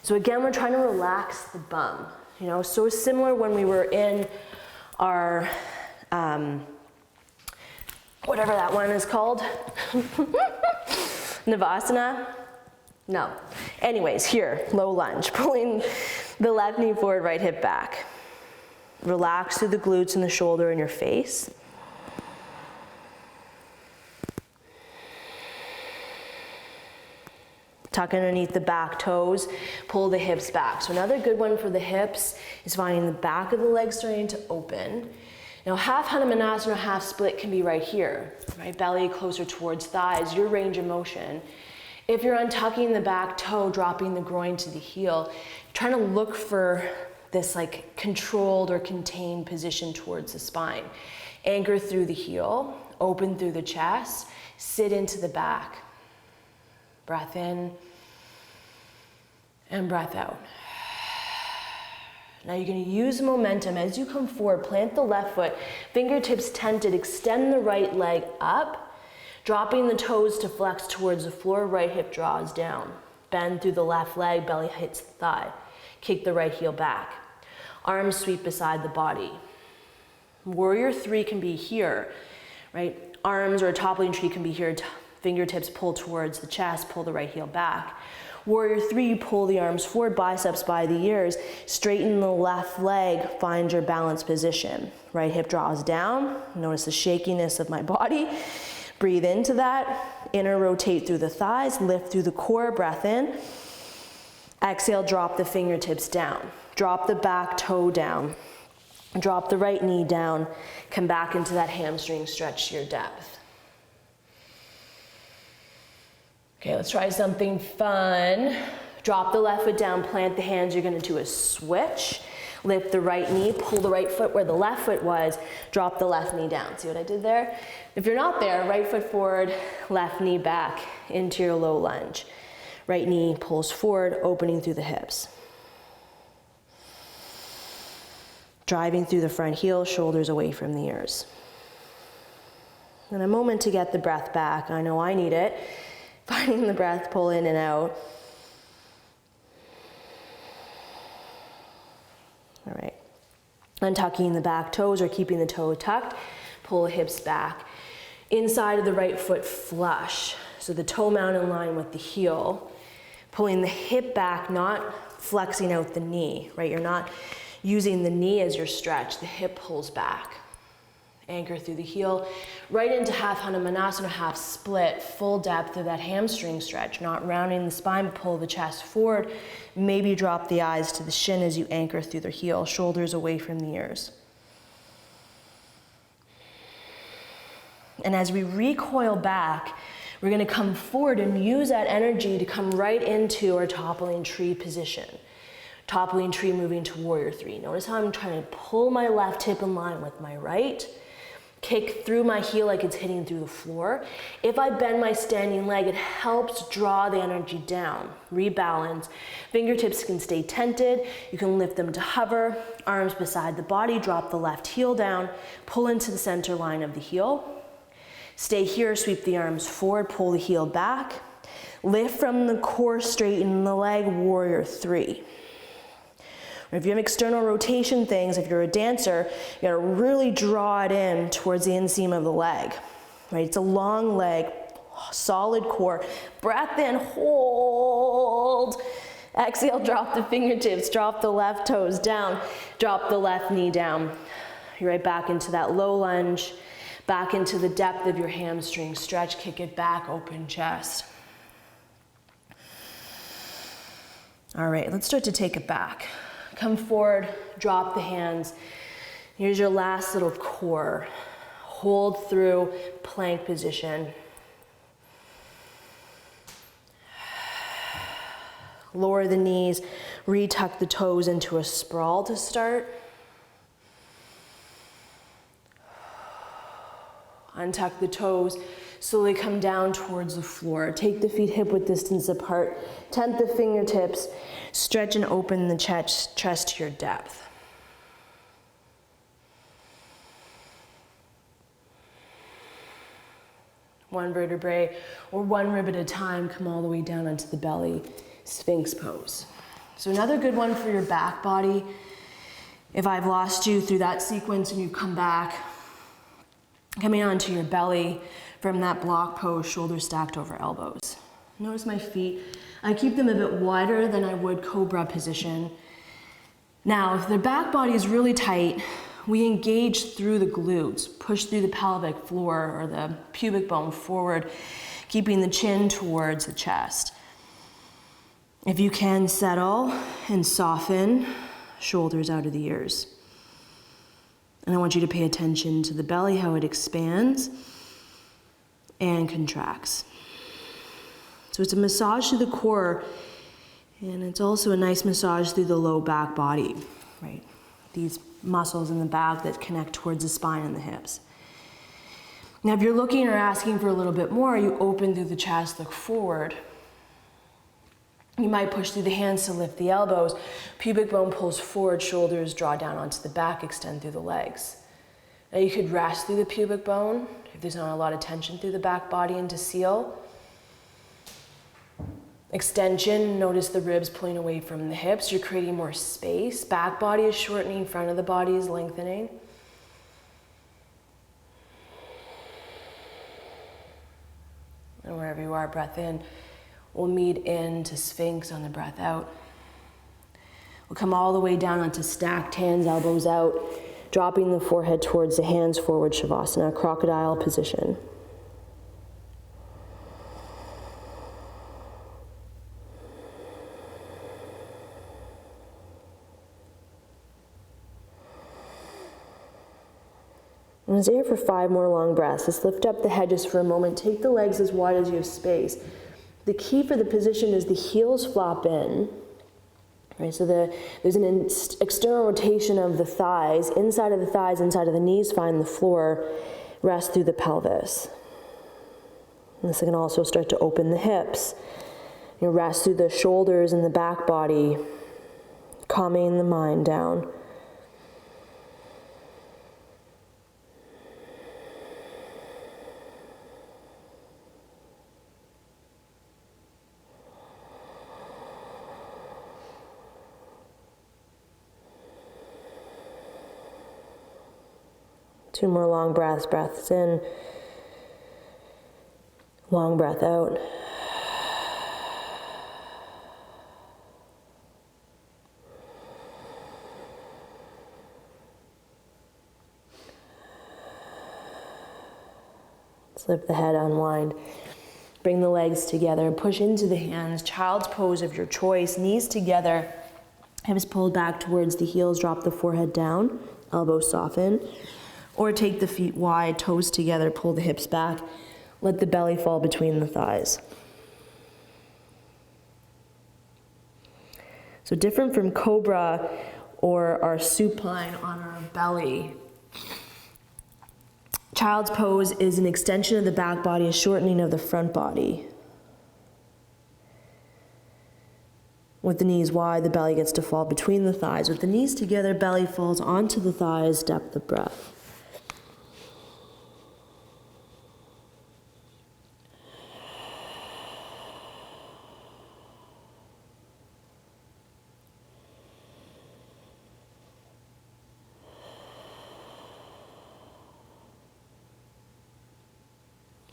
So again, we're trying to relax the bum. You know, so similar when we were in our, whatever that one is called, Navasana? No. Anyways, here, low lunge, pulling the left knee forward, right hip back. Relax through the glutes and the shoulder and your face. Tuck underneath the back toes, pull the hips back. So another good one for the hips is finding the back of the leg starting to open. Now half Hanumanasana, half split can be right here, right? Belly closer towards thighs, your range of motion. If you're untucking the back toe, dropping the groin to the heel, trying to look for this like controlled or contained position towards the spine. Anchor through the heel, Open through the chest, sit into the back. Breath in and breath out. Now you're going to use momentum as you come forward. Plant the left foot, fingertips tented, extend the right leg up, dropping the toes to flex towards the floor, right hip draws down. Bend through the left leg, belly hits the thigh. Kick the right heel back. Arms sweep beside the body. Warrior 3 can be here, right? Arms or a toppling tree can be here. Fingertips pull towards the chest, pull the right heel back. Warrior 3, you pull the arms forward, biceps by the ears, straighten the left leg, find your balance position. Right hip draws down. Notice the shakiness of my body. Breathe into that. Inner rotate through the thighs, lift through the core, breath in. Exhale, drop the fingertips down. Drop the back toe down. Drop the right knee down. Come back into that hamstring stretch to your depth. Okay, let's try something fun. Drop the left foot down, plant the hands. You're gonna do a switch. Lift the right knee, pull the right foot where the left foot was, drop the left knee down. See what I did there? If you're not there, right foot forward, left knee back into your low lunge. Right knee pulls forward, opening through the hips. Driving through the front heel, shoulders away from the ears. And a moment to get the breath back. I know I need it. Finding the breath, pull in and out. All right. Untucking the back toes or keeping the toe tucked. Pull the hips back. Inside of the right foot flush. So the toe mount in line with the heel. Pulling the hip back, not flexing out the knee, right? You're not using the knee as your stretch. The hip pulls back. Anchor through the heel, right into half Hanumanasana, half split, full depth of that hamstring stretch, not rounding the spine, but pull the chest forward. Maybe drop the eyes to the shin as you anchor through the heel, shoulders away from the ears. And as we recoil back, we're gonna come forward and use that energy to come right into our toppling tree position. Toppling tree moving to warrior 3. Notice how I'm trying to pull my left hip in line with my right. Kick through my heel like it's hitting through the floor. If I bend my standing leg, it helps draw the energy down. Rebalance. Fingertips can stay tented. You can lift them to hover. Arms beside the body. Drop the left heel down. Pull into the center line of the heel. Stay here. Sweep the arms forward. Pull the heel back. Lift from the core. Straighten the leg. Warrior 3. If you have external rotation things, if you're a dancer, you gotta really draw it in towards the inseam of the leg, right? It's a long leg, solid core. Breath in, hold. Exhale, drop the fingertips, drop the left toes down, drop the left knee down. You're right back into that low lunge, back into the depth of your hamstring. Stretch, kick it back, open chest. All right, let's start to take it back. Come forward, drop the hands. Here's your last little core. Hold through plank position. Lower the knees, retuck the toes into a sprawl to start. Untuck the toes, slowly come down towards the floor. Take the feet hip width distance apart. Tent the fingertips. Stretch and open the chest to your depth. One vertebrae or one rib at a time, come all the way down onto the belly, Sphinx pose. So another good one for your back body. If I've lost you through that sequence and you come back, coming onto your belly from that block pose, shoulders stacked over elbows. Notice my feet. I keep them a bit wider than I would cobra position. Now, if the back body is really tight, we engage through the glutes, push through the pelvic floor or the pubic bone forward, keeping the chin towards the chest. If you can, settle and soften, shoulders out of the ears. And I want you to pay attention to the belly, how it expands and contracts. So it's a massage through the core, and it's also a nice massage through the low back body, right? These muscles in the back that connect towards the spine and the hips. Now, if you're looking or asking for a little bit more, you open through the chest, look forward. You might push through the hands to lift the elbows. Pubic bone pulls forward, shoulders draw down onto the back, extend through the legs. Now you could rest through the pubic bone if there's not a lot of tension through the back body into seal. Extension, notice the ribs pulling away from the hips. You're creating more space. Back body is shortening, front of the body is lengthening. And wherever you are, breath in. We'll meet into Sphinx on the breath out. We'll come all the way down onto stacked hands, elbows out, dropping the forehead towards the hands, forward Shavasana, crocodile position. And stay here for 5 more long breaths. Let's lift up the head just for a moment. Take the legs as wide as you have space. The key for the position is the heels flop in. Right, so there's an external rotation of the thighs, inside of the knees, find the floor, rest through the pelvis. And this can also start to open the hips. You rest through the shoulders and the back body, calming the mind down. Two more long breaths. Breaths in. Long breath out. Slip the head, unwind. Bring the legs together. Push into the hands. Child's pose of your choice. Knees together. Hips pulled back towards the heels. Drop the forehead down. Elbows soften. Or take the feet wide, toes together, pull the hips back. Let the belly fall between the thighs. So different from cobra or our supine on our belly. Child's pose is an extension of the back body, a shortening of the front body. With the knees wide, the belly gets to fall between the thighs. With the knees together, belly falls onto the thighs, depth of breath.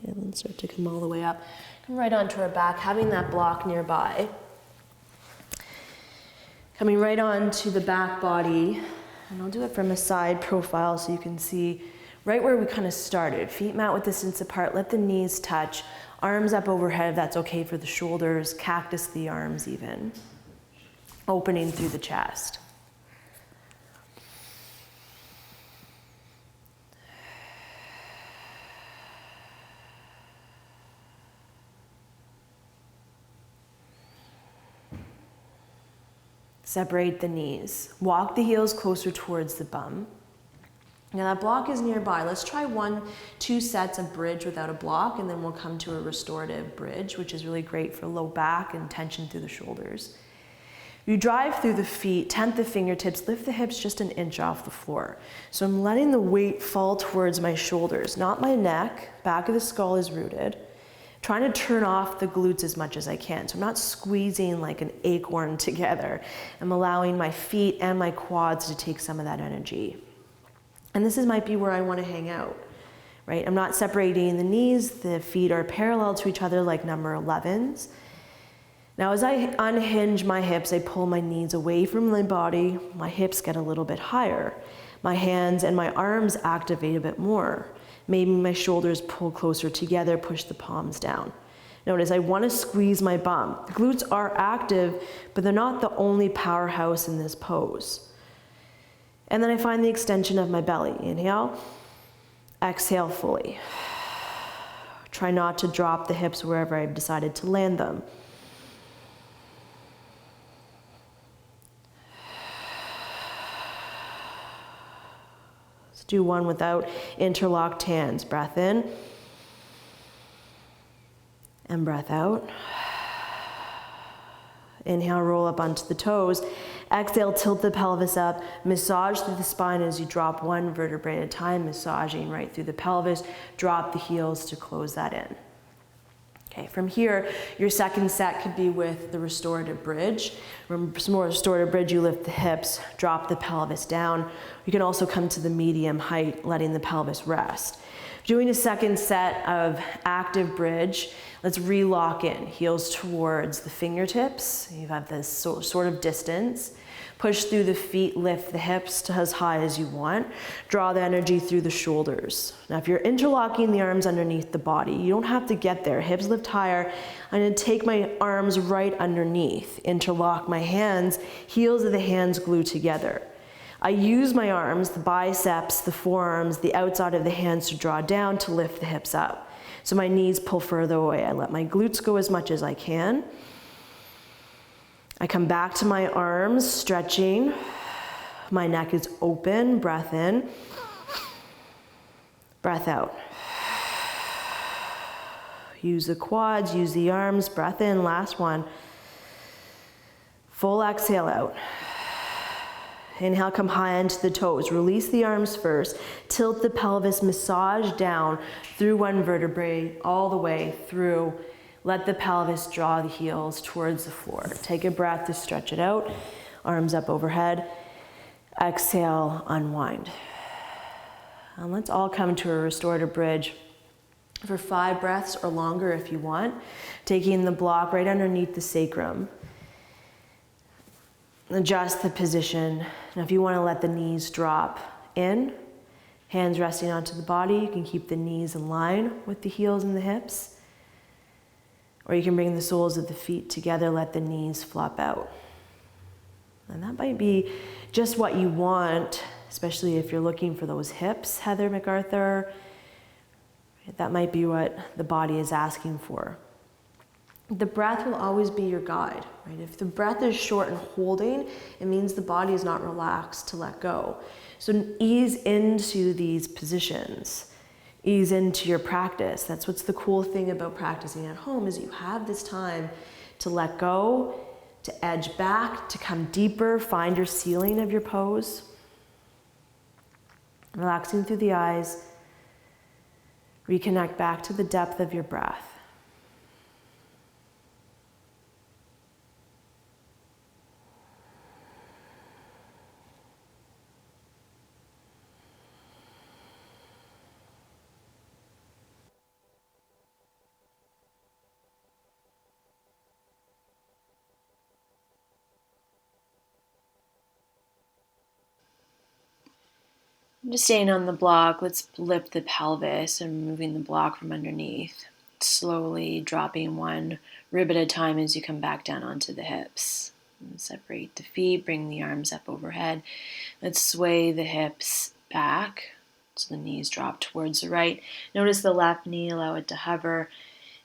And then start to come all the way up. Come right onto our back, having that block nearby. Coming right onto the back body, and I'll do it from a side profile so you can see right where we kind of started. Feet mat with distance apart, let the knees touch. Arms up overhead, if that's okay for the shoulders. Cactus the arms even. Opening through the chest. Separate the knees. Walk the heels closer towards the bum. Now that block is nearby. Let's try 1-2 sets of bridge without a block, and then we'll come to a restorative bridge, which is really great for low back and tension through the shoulders. You drive through the feet, tent the fingertips, lift the hips just an inch off the floor. So I'm letting the weight fall towards my shoulders, not my neck. Back of the skull is rooted. Trying to turn off the glutes as much as I can. So I'm not squeezing like an acorn together. I'm allowing my feet and my quads to take some of that energy. And this might be where I want to hang out, right? I'm not separating the knees. The feet are parallel to each other like number 11s. Now as I unhinge my hips, I pull my knees away from my body. My hips get a little bit higher. My hands and my arms activate a bit more. Maybe my shoulders pull closer together, push the palms down. Notice I want to squeeze my bum. The glutes are active, but they're not the only powerhouse in this pose. And then I find the extension of my belly. Inhale, exhale fully. Try not to drop the hips wherever I've decided to land them. Let's do one without interlocked hands. Breath in and breath out. Inhale, roll up onto the toes. Exhale, tilt the pelvis up. Massage through the spine as you drop one vertebrae at a time, massaging right through the pelvis. Drop the heels to close that in. Okay, from here, your second set could be with the restorative bridge. Remember, some more restorative bridge, you lift the hips, drop the pelvis down. You can also come to the medium height, letting the pelvis rest. Doing a second set of active bridge, let's re-lock in. Heels towards the fingertips. You have this sort of distance. Push through the feet, lift the hips to as high as you want. Draw the energy through the shoulders. Now, if you're interlocking the arms underneath the body, you don't have to get there. Hips lift higher. I'm gonna take my arms right underneath, interlock my hands, heels of the hands glue together. I use my arms, the biceps, the forearms, the outside of the hands to draw down to lift the hips up. So my knees pull further away. I let my glutes go as much as I can. I come back to my arms, stretching. My neck is open, breath in. Breath out. Use the quads, use the arms, breath in, last one. Full exhale out. Inhale, come high into the toes. Release the arms first. Tilt the pelvis, massage down through one vertebrae, all the way through. Let the pelvis draw the heels towards the floor. Take a breath to stretch it out. Arms up overhead. Exhale, unwind. And let's all come to a restorative bridge for 5 breaths or longer if you want. Taking the block right underneath the sacrum. Adjust the position. Now if you want to let the knees drop in, hands resting onto the body, you can keep the knees in line with the heels and the hips. Or you can bring the soles of the feet together, let the knees flop out. And that might be just what you want, especially if you're looking for those hips, Heather MacArthur. That might be what the body is asking for. The breath will always be your guide, right? If the breath is short and holding, it means the body is not relaxed to let go. So ease into these positions. Ease into your practice. That's what's the cool thing about practicing at home is you have this time to let go, to edge back, to come deeper, find your ceiling of your pose. Relaxing through the eyes. Reconnect back to the depth of your breath. Just staying on the block, let's lift the pelvis and moving the block from underneath. Slowly dropping one rib at a time as you come back down onto the hips. And separate the feet, bring the arms up overhead. Let's sway the hips back so the knees drop towards the right. Notice the left knee, allow it to hover.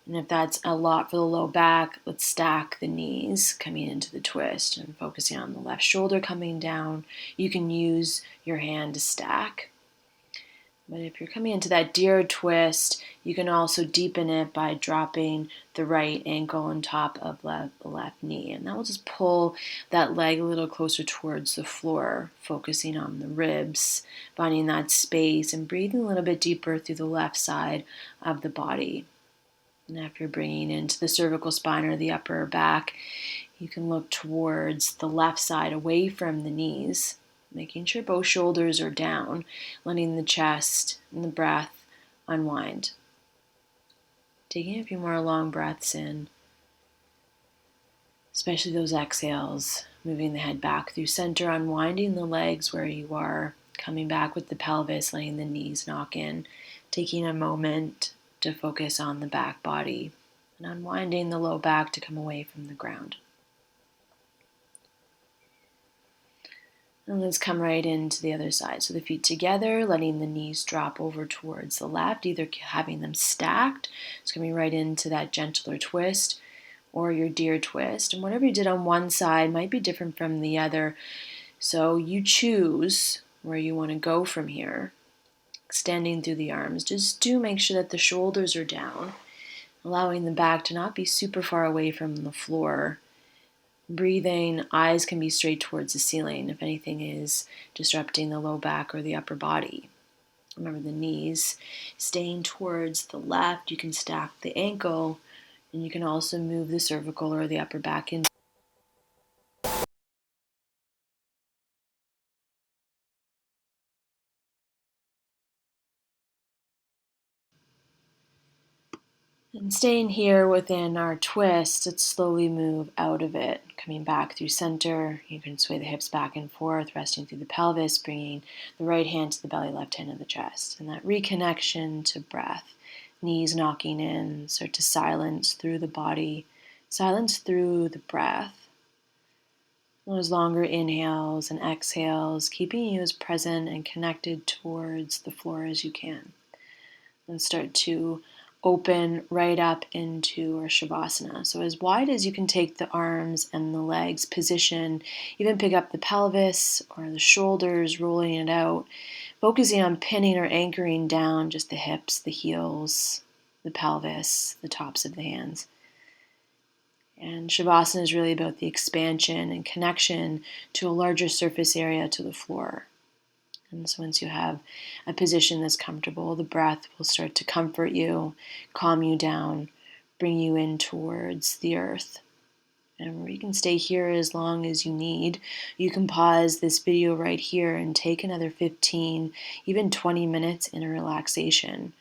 And if that's a lot for the low back, let's stack the knees coming into the twist and focusing on the left shoulder coming down. You can use your hand to stack. But if you're coming into that deer twist, you can also deepen it by dropping the right ankle on top of the left knee. And that will just pull that leg a little closer towards the floor, focusing on the ribs, finding that space and breathing a little bit deeper through the left side of the body. And after bringing into the cervical spine or the upper back, you can look towards the left side away from the knees, making sure both shoulders are down, letting the chest and the breath unwind. Taking a few more long breaths in, especially those exhales, moving the head back through center, unwinding the legs where you are, coming back with the pelvis, letting the knees knock in, taking a moment to focus on the back body and unwinding the low back to come away from the ground. And let's come right into the other side. So the feet together, letting the knees drop over towards the left, either having them stacked, it's coming right into that gentler twist, or your deer twist. And whatever you did on one side might be different from the other. So you choose where you want to go from here. extending through the arms. Just do make sure that the shoulders are down, allowing the back to not be super far away from the floor. Breathing, eyes can be straight towards the ceiling if anything is disrupting the low back or the upper body. Remember the knees staying towards the left. You can stack the ankle, and you can also move the cervical or the upper back in. And staying here within our twist, let's slowly move out of it, coming back through center. You can sway the hips back and forth, resting through the pelvis, bringing the right hand to the belly, left hand to the chest. And that reconnection to breath, knees knocking in, start to silence through the body, silence through the breath. Those longer inhales and exhales, keeping you as present and connected towards the floor as you can. And start to open right up into our Shavasana. So as wide as you can take the arms and the legs, position, even pick up the pelvis or the shoulders, rolling it out, focusing on pinning or anchoring down just the hips, the heels, the pelvis, the tops of the hands. And Shavasana is really about the expansion and connection to a larger surface area to the floor. And so once you have a position that's comfortable, the breath will start to comfort you, calm you down, bring you in towards the earth. And you can stay here as long as you need. You can pause this video right here and take another 15, even 20 minutes in a relaxation,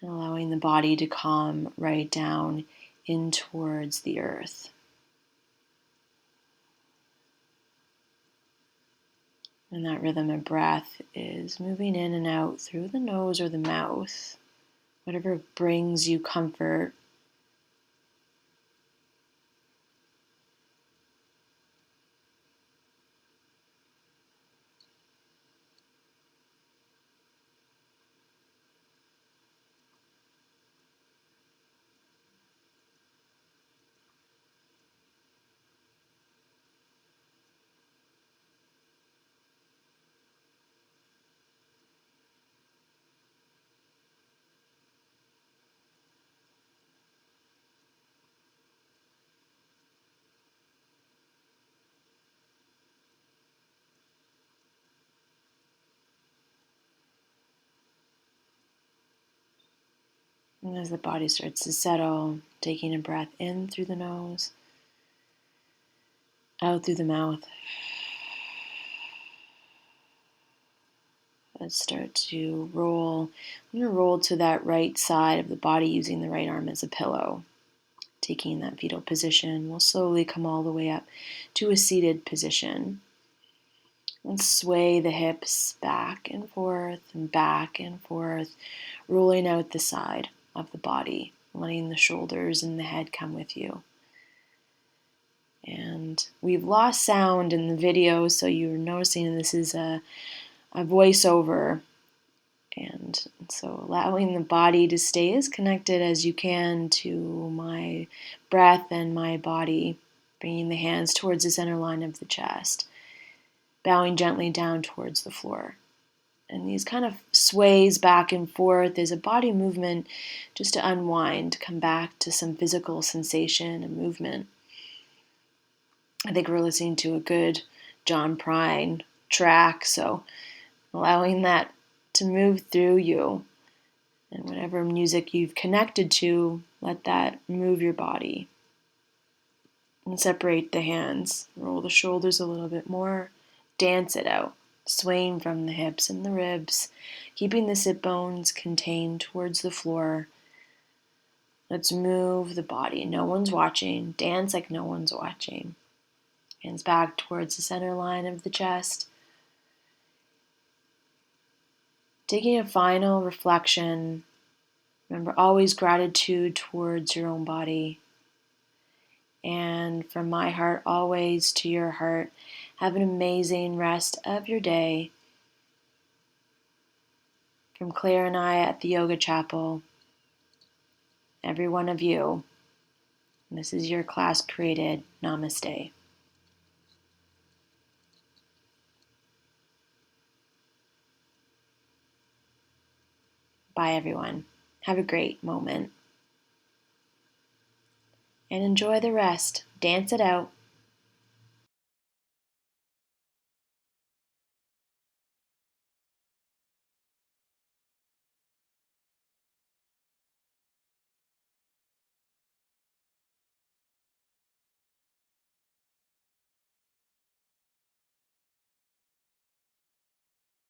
allowing the body to calm right down in towards the earth. And that rhythm of breath is moving in and out through the nose or the mouth, whatever brings you comfort. And as the body starts to settle, taking a breath in through the nose, out through the mouth. Let's start to roll. I'm going to roll to that right side of the body using the right arm as a pillow. Taking that fetal position, we'll slowly come all the way up to a seated position. And sway the hips back and forth, rolling out the side of the body, letting the shoulders and the head come with you. And we've lost sound in the video, so you're noticing this is a voiceover. And so allowing the body to stay as connected as you can to my breath and my body, bringing the hands towards the center line of the chest, bowing gently down towards the floor. And these kind of sways back and forth is a body movement just to unwind, to come back to some physical sensation and movement. I think we're listening to a good John Prine track, so allowing that to move through you. And whatever music you've connected to, let that move your body. And separate the hands. Roll the shoulders a little bit more. Dance it out. Swaying from the hips and the ribs. Keeping the sit bones contained towards the floor. Let's move the body. No one's watching. Dance like no one's watching. Hands back towards the center line of the chest. Taking a final reflection. Remember, always gratitude towards your own body. And from my heart, always to your heart, have an amazing rest of your day. From Claire and I at the Yoga Chapel, every one of you, this is your class created. Namaste. Bye, everyone. Have a great moment. And enjoy the rest. Dance it out.